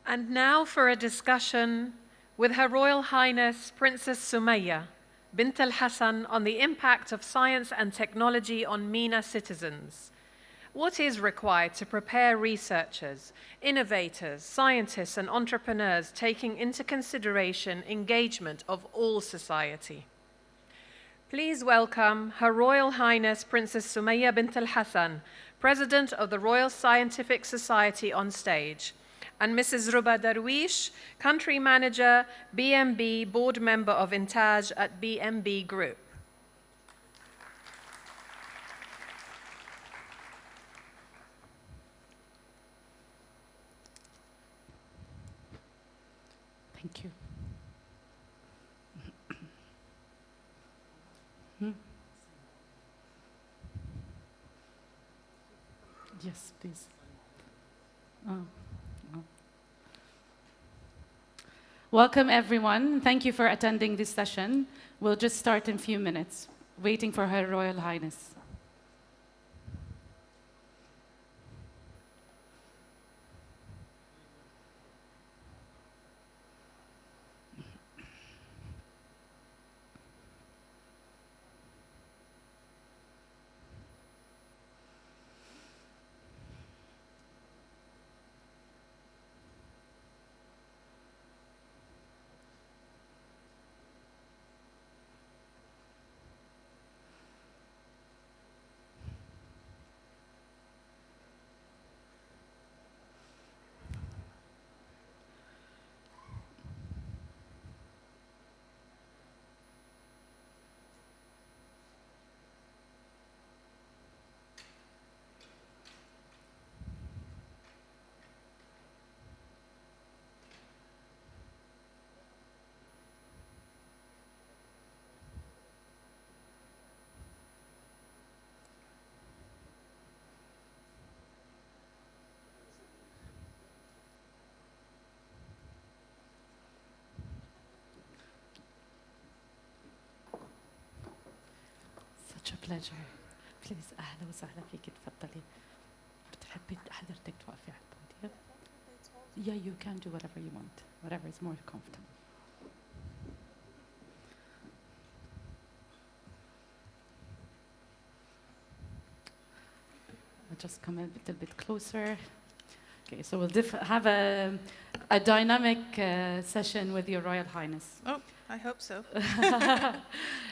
And now for a discussion with Her Royal Highness Princess Sumaya bint Al Hassan on the impact of science and technology on MENA citizens. What is required to prepare researchers, innovators, scientists, and entrepreneurs, taking into consideration engagement of all society? Please welcome Her Royal Highness Princess Sumaya bint Al Hassan, President of the Royal Scientific Society, on stage, and Mrs. Ruba Darwish, Country Manager, BMB, Board Member of Intaj at BMB Group. Thank you. Yes, please. Welcome, everyone. Thank you for attending this session. We'll just start in a few minutes, waiting for Her Royal Highness. Such a pleasure. Please, أهلا وسهلا فيك. تفضلي. بتحبي حضرتك توقفي على البوديوم؟ Yeah, you can do whatever you want. Whatever is more comfortable. I'll just come a little bit closer. Okay, so we'll have a dynamic session with Your Royal Highness. Oh, I hope so.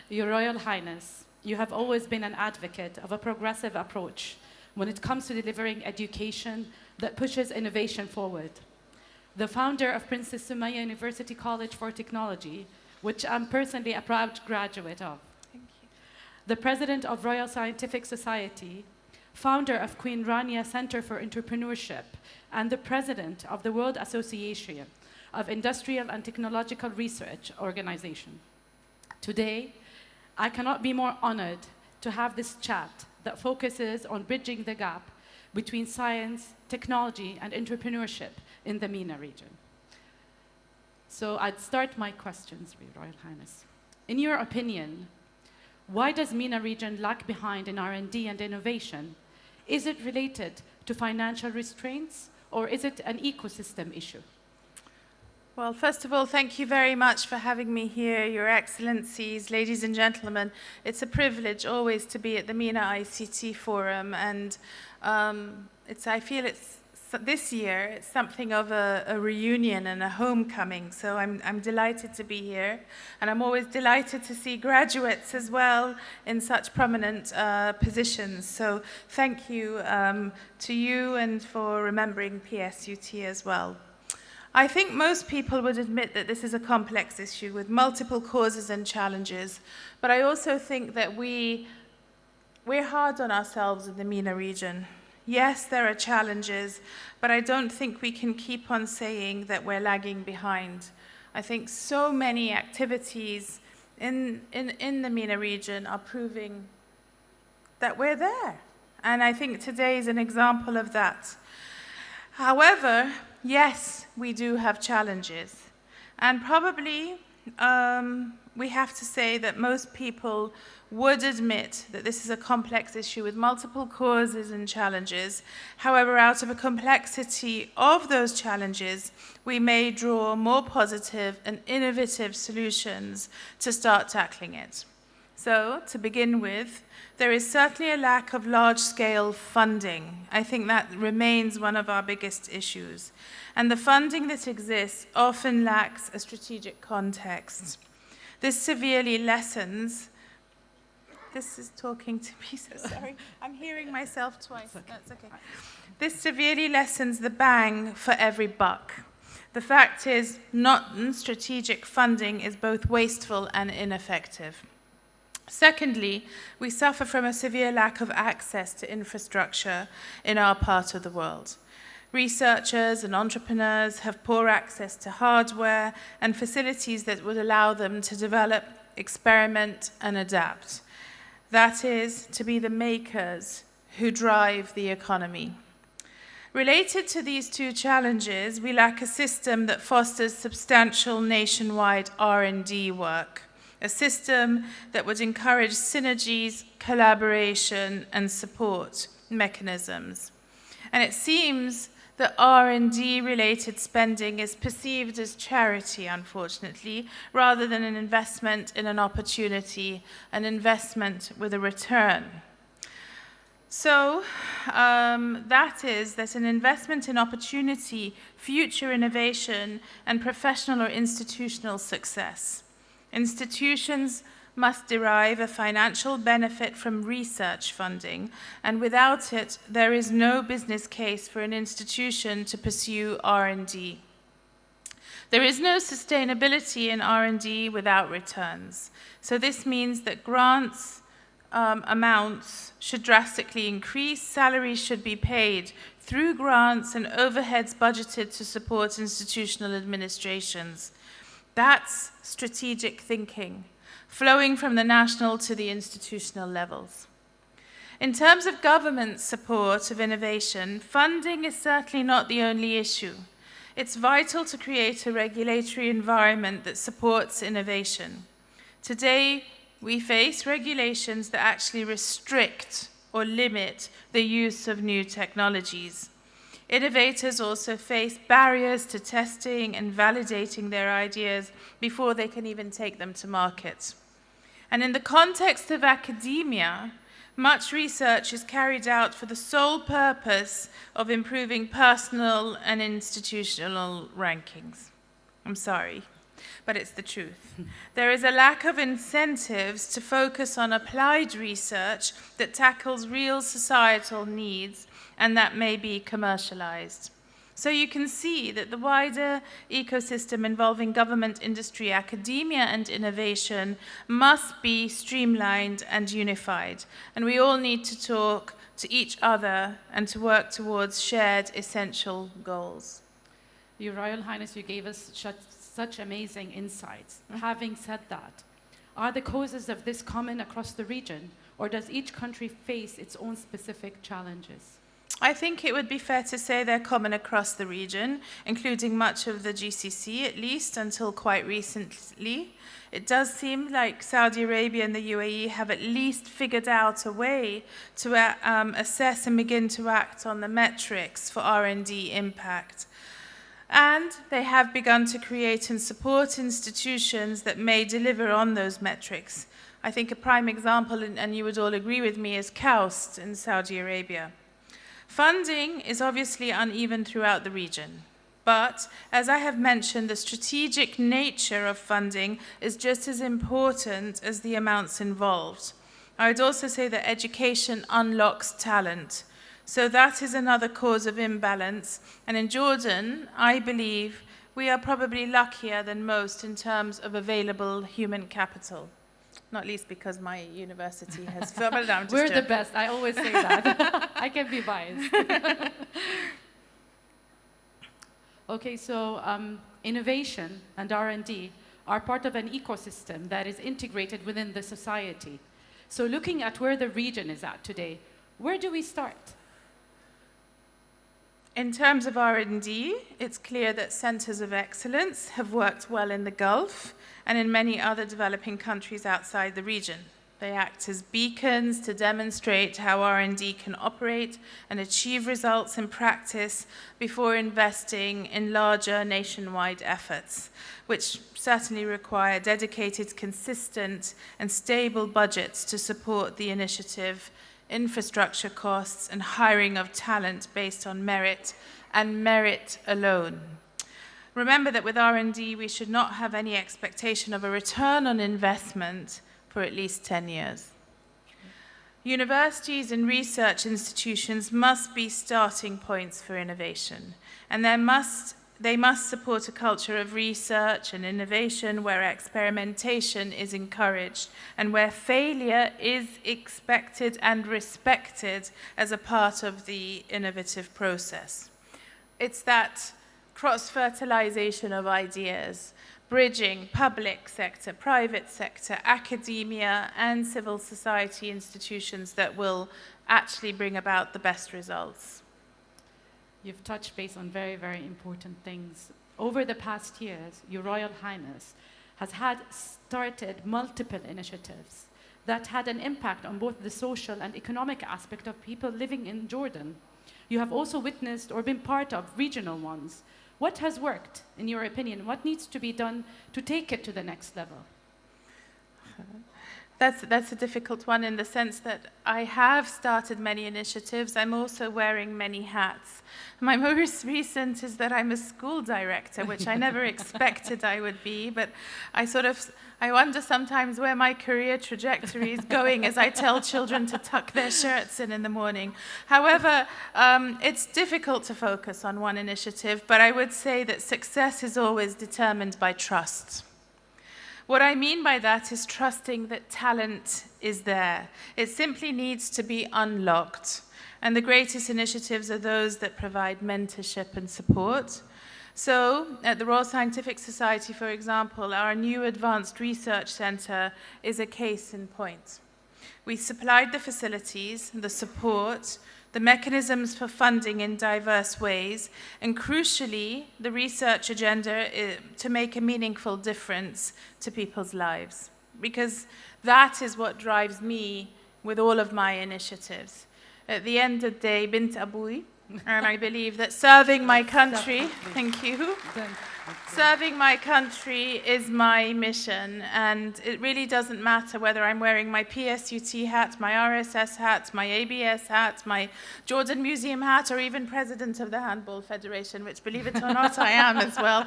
Your Royal Highness, you have always been an advocate of a progressive approach when it comes to delivering education that pushes innovation forward. The founder of Princess Sumaya University College for Technology, which I'm personally a proud graduate of. Thank you. The president of Royal Scientific Society, founder of Queen Rania Center for Entrepreneurship, and the president of the World Association of Industrial and Technological Research Organization. Today, I cannot be more honored to have this chat that focuses on bridging the gap between science, technology, and entrepreneurship in the MENA region. So I'd start my questions, Your Royal Highness. In your opinion, why does MENA region lag behind in R&D and innovation? Is it related to financial restraints, or is it an ecosystem issue? Well, first of all, thank you very much for having me here, Your Excellencies, ladies and gentlemen. It's a privilege always to be at the MENA ICT Forum, and I feel this year it's something of a reunion and a homecoming. So I'm delighted to be here, and I'm always delighted to see graduates as well in such prominent positions. So thank you to you and for remembering PSUT as well. I think most people would admit that this is a complex issue with multiple causes and challenges, but I also think that we're hard on ourselves in the MENA region. Yes, there are challenges, but I don't think we can keep on saying that we're lagging behind. I think so many activities in the MENA region are proving that we're there, and I think today is an example of that. However, yes, we do have challenges, and probably we have to say that most people would admit that this is a complex issue with multiple causes and challenges. However, out of a complexity of those challenges, we may draw more positive and innovative solutions to start tackling it. So, to begin with, there is certainly a lack of large-scale funding. I think that remains one of our biggest issues. And the funding that exists often lacks a strategic context. This severely lessens. This is talking to me, so sorry. I'm hearing myself twice. That's okay. This severely lessens the bang for every buck. The fact is, non-strategic funding is both wasteful and ineffective. Secondly, we suffer from a severe lack of access to infrastructure in our part of the world. Researchers and entrepreneurs have poor access to hardware and facilities that would allow them to develop, experiment, and adapt. That is, to be the makers who drive the economy. Related to these two challenges, we lack a system that fosters substantial nationwide R&D work, a system that would encourage synergies, collaboration, and support mechanisms. And it seems that R&D-related spending is perceived as charity, unfortunately, rather than an investment in an opportunity, an investment with a return. So that is that an investment in opportunity, future innovation, and professional or institutional success. Institutions must derive a financial benefit from research funding, and without it, there is no business case for an institution to pursue R&D. There is no sustainability in R&D without returns. So this means that grants amounts should drastically increase, salaries should be paid through grants, and overheads budgeted to support institutional administrations. That's strategic thinking, flowing from the national to the institutional levels. In terms of government support of innovation, funding is certainly not the only issue. It's vital to create a regulatory environment that supports innovation. Today, we face regulations that actually restrict or limit the use of new technologies. Innovators also face barriers to testing and validating their ideas before they can even take them to market. And in the context of academia, much research is carried out for the sole purpose of improving personal and institutional rankings. I'm sorry, but it's the truth. There is a lack of incentives to focus on applied research that tackles real societal needs and that may be commercialized. So you can see that the wider ecosystem involving government, industry, academia, and innovation must be streamlined and unified. And we all need to talk to each other and to work towards shared essential goals. Your Royal Highness, you gave us such amazing insights. Having said that, are the causes of this common across the region, or does each country face its own specific challenges? I think it would be fair to say they're common across the region, including much of the GCC, at least until quite recently. It does seem like Saudi Arabia and the UAE have at least figured out a way to assess and begin to act on the metrics for R&D impact. And they have begun to create and support institutions that may deliver on those metrics. I think a prime example, and you would all agree with me, is KAUST in Saudi Arabia. Funding is obviously uneven throughout the region, but as I have mentioned, the strategic nature of funding is just as important as the amounts involved. I would also say that education unlocks talent, so that is another cause of imbalance, and in Jordan, I believe we are probably luckier than most in terms of available human capital. Not least because my university has... We're the best. I always say that. I can be biased. Okay, so innovation and R&D are part of an ecosystem that is integrated within the society. So looking at where the region is at today, where do we start? In terms of R&D, it's clear that centers of excellence have worked well in the Gulf and in many other developing countries outside the region. They act as beacons to demonstrate how R&D can operate and achieve results in practice before investing in larger nationwide efforts, which certainly require dedicated, consistent, and stable budgets to support the initiative, infrastructure costs, and hiring of talent based on merit, and merit alone. Remember that with R&D, we should not have any expectation of a return on investment for at least 10 years. Universities and research institutions must be starting points for innovation, and they must support a culture of research and innovation where experimentation is encouraged and where failure is expected and respected as a part of the innovative process. It's that cross-fertilization of ideas, bridging public sector, private sector, academia, and civil society institutions that will actually bring about the best results. You've touched base on very, very important things. Over the past years, Your Royal Highness has started multiple initiatives that had an impact on both the social and economic aspect of people living in Jordan. You have also witnessed or been part of regional ones. What has worked, in your opinion? What needs to be done to take it to the next level? That's a difficult one in the sense that I have started many initiatives. I'm also wearing many hats. My most recent is that I'm a school director, which I never expected I would be, but I wonder sometimes where my career trajectory is going as I tell children to tuck their shirts in the morning. However, it's difficult to focus on one initiative, but I would say that success is always determined by trust. What I mean by that is trusting that talent is there. It simply needs to be unlocked. And the greatest initiatives are those that provide mentorship and support. So, at the Royal Scientific Society, for example, our new Advanced Research Centre is a case in point. We supplied the facilities, the support, the mechanisms for funding in diverse ways, and crucially, the research agenda to make a meaningful difference to people's lives. Because that is what drives me with all of my initiatives. At the end of the day, bint abui, and I believe that serving my country, thank you, serving my country is my mission, and it really doesn't matter whether I'm wearing my PSUT hat, my RSS hat, my ABS hat, my Jordan Museum hat, or even president of the Handball Federation, which, believe it or not, I am as well.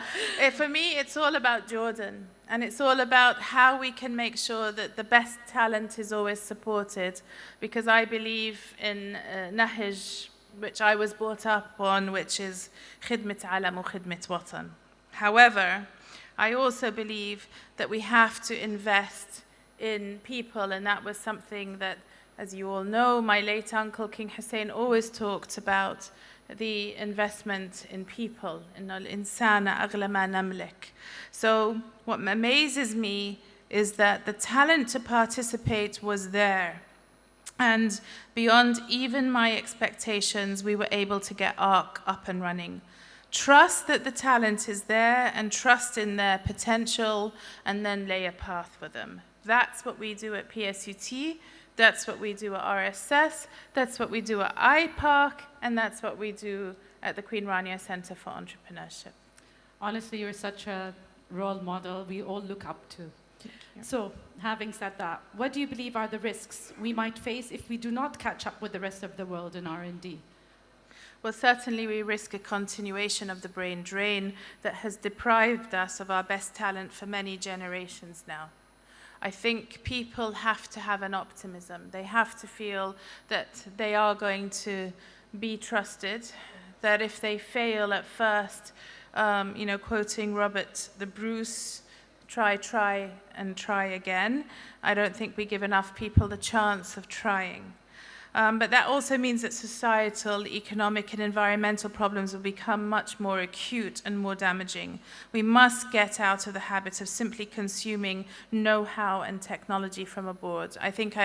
For me, it's all about Jordan, and it's all about how we can make sure that the best talent is always supported, because I believe in Nahj, which I was brought up on, which is khidmat alam wa khidmat watan. However, I also believe that we have to invest in people, and that was something that, as you all know, my late uncle King Hussein always talked about, the investment in people, in al-insana aghla ma namlik. So what amazes me is that the talent to participate was there. And beyond even my expectations, we were able to get ARC up and running. Trust that the talent is there and trust in their potential, and then lay a path for them. That's what we do at PSUT, that's what we do at RSS, that's what we do at IPARC, and that's what we do at the Queen Rania Center for Entrepreneurship. Honestly, you're such a role model we all look up to. So, having said that, what do you believe are the risks we might face if we do not catch up with the rest of the world in R&D? Well, certainly we risk a continuation of the brain drain that has deprived us of our best talent for many generations now. I think people have to have an optimism. They have to feel that they are going to be trusted, that if they fail at first, quoting Robert the Bruce, try, and try again. I don't think we give enough people the chance of trying. But that also means that societal, economic, and environmental problems will become much more acute and more damaging. We must get out of the habit of simply consuming know-how and technology from abroad. I think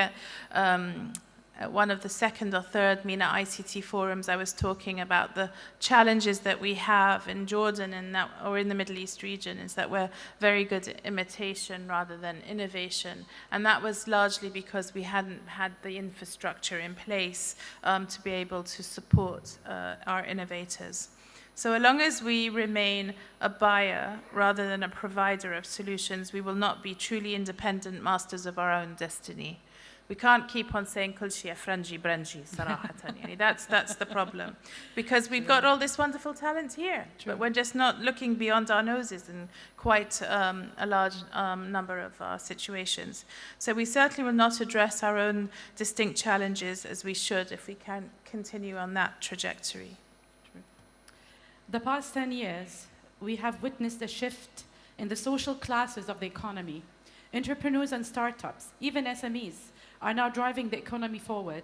at one of the second or third MENA ICT forums, I was talking about the challenges that we have in Jordan or in the Middle East region, is that we're very good at imitation rather than innovation. And that was largely because we hadn't had the infrastructure in place to be able to support our innovators. So as long as we remain a buyer rather than a provider of solutions, we will not be truly independent masters of our own destiny. We can't keep on saying kul shay'a franji branji sarahatan. That's the problem, because we've got all this wonderful talent here, but we're just not looking beyond our noses in quite a large number of our situations. So we certainly will not address our own distinct challenges as we should if we can continue on that trajectory. The past 10 years, we have witnessed a shift in the social classes of the economy. Entrepreneurs and startups, even SMEs, are now driving the economy forward.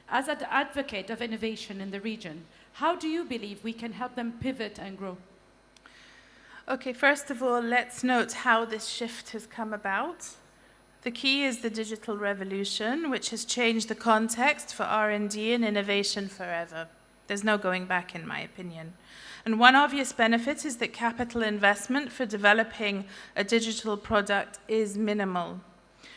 As an advocate of innovation in the region, how do you believe we can help them pivot and grow? Okay, first of all, let's note how this shift has come about. The key is the digital revolution, which has changed the context for R&D and innovation forever. There's no going back, in my opinion. And one obvious benefit is that capital investment for developing a digital product is minimal.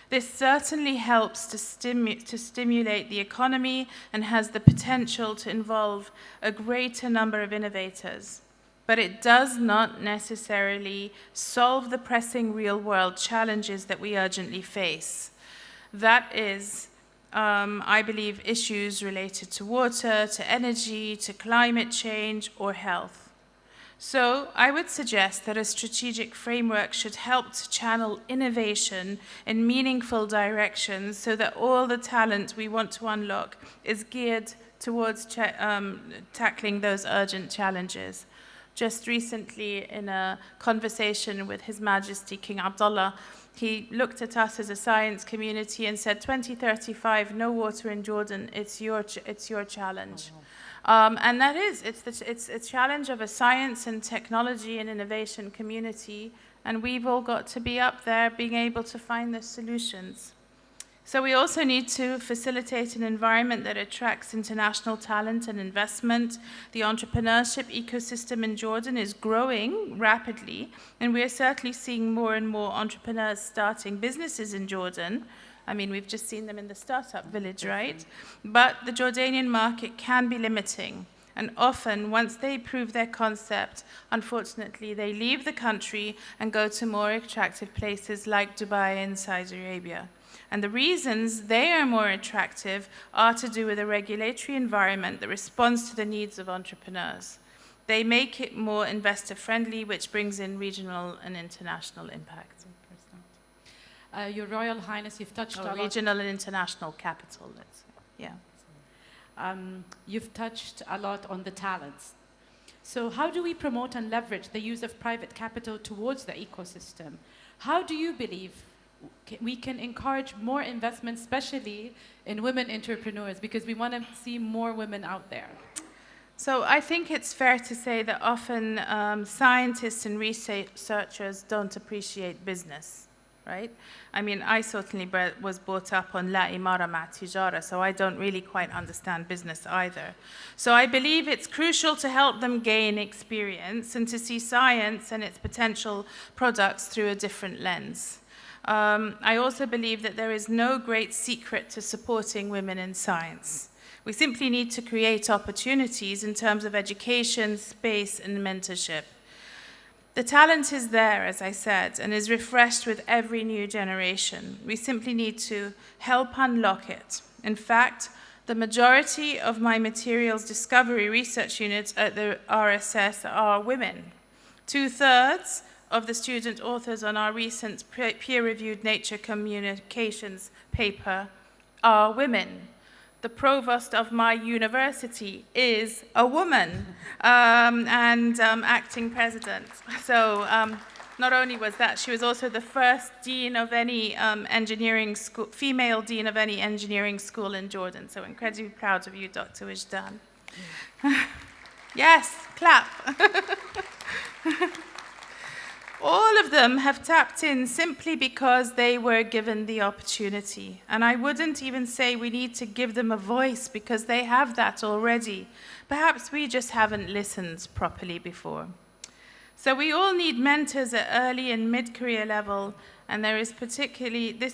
This certainly helps to stimulate the economy and has the potential to involve a greater number of innovators. But it does not necessarily solve the pressing real-world challenges that we urgently face. That is, I believe, issues related to water, to energy, to climate change, or health. So I would suggest that a strategic framework should help to channel innovation in meaningful directions so that all the talent we want to unlock is geared towards tackling those urgent challenges. Just recently, in a conversation with His Majesty King Abdullah, he looked at us as a science community and said, 2035, no water in Jordan, it's your challenge. And that is, it's a challenge of a science and technology and innovation community, and we've all got to be up there being able to find the solutions. So we also need to facilitate an environment that attracts international talent and investment. The entrepreneurship ecosystem in Jordan is growing rapidly, and we are certainly seeing more and more entrepreneurs starting businesses in Jordan. I mean, we've just seen them in the startup village, right? But the Jordanian market can be limiting. And often, once they prove their concept, unfortunately, they leave the country and go to more attractive places like Dubai and Saudi Arabia. And the reasons they are more attractive are to do with a regulatory environment that responds to the needs of entrepreneurs. They make it more investor-friendly, which brings in regional and international impact. Your Royal Highness, you've touched a lot. Regional and international capital, let's say. Yeah. You've touched a lot on the talents. So how do we promote and leverage the use of private capital towards the ecosystem? How do you believe we can encourage more investment, especially in women entrepreneurs, because we want to see more women out there? So I think it's fair to say that often scientists and researchers don't appreciate business. Right? I mean, I certainly was brought up on La Imara Ma Tijara, so I don't really quite understand business either. So I believe it's crucial to help them gain experience and to see science and its potential products through a different lens. I also believe that there is no great secret to supporting women in science. We simply need to create opportunities in terms of education, space, and mentorship. The talent is there, as I said, and is refreshed with every new generation. We simply need to help unlock it. In fact, the majority of my materials discovery research units at the RSS are women. 2/3 of the student authors on our recent peer-reviewed Nature Communications paper are women. The provost of my university is a woman and acting president. So not only was that, she was also the first dean of any engineering school, female dean of any engineering school in Jordan. So incredibly proud of you, Dr. Wijdan. Yes, clap. All of them have tapped in simply because they were given the opportunity. And I wouldn't even say we need to give them a voice because they have that already. Perhaps we just haven't listened properly before. So we all need mentors at early and mid-career level, and this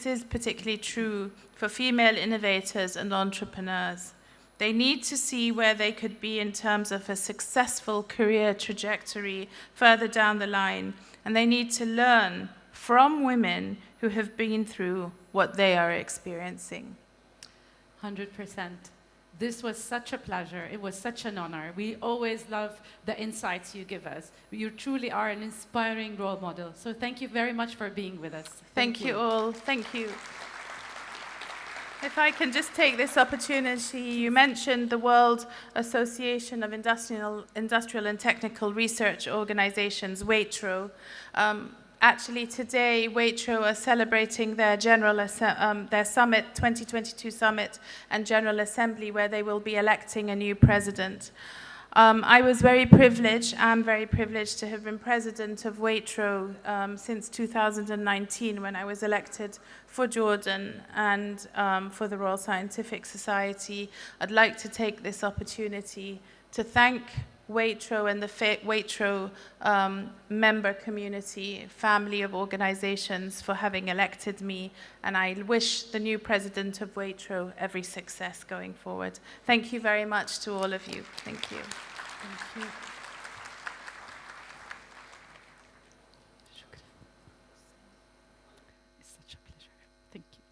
is particularly true for female innovators and entrepreneurs. They need to see where they could be in terms of a successful career trajectory further down the line, and they need to learn from women who have been through what they are experiencing. 100%. This was such a pleasure. It was such an honor. We always love the insights you give us. You truly are an inspiring role model. So thank you very much for being with us. Thank you all. Thank you. If I can just take this opportunity, you mentioned the World Association of Industrial and Technical Research Organizations, WAITRO. Actually, today, WAITRO are celebrating their summit, 2022 summit and General Assembly, where they will be electing a new president. I was very privileged to have been president of WAITRO since 2019 when I was elected for Jordan and for the Royal Scientific Society. I'd like to take this opportunity to thank WAITRO and the WAITRO member community, family of organizations for having elected me, and I wish the new president of WAITRO every success going forward. Thank you very much to all of you. Thank you. Thank you. It's such a pleasure. Thank you.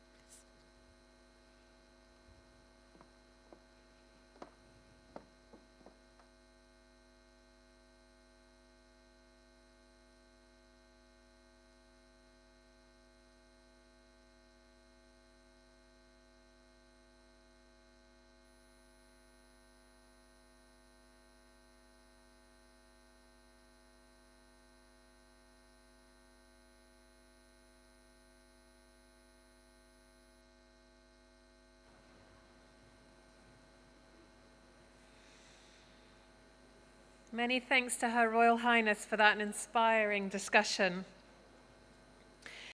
Many thanks to Her Royal Highness for that inspiring discussion.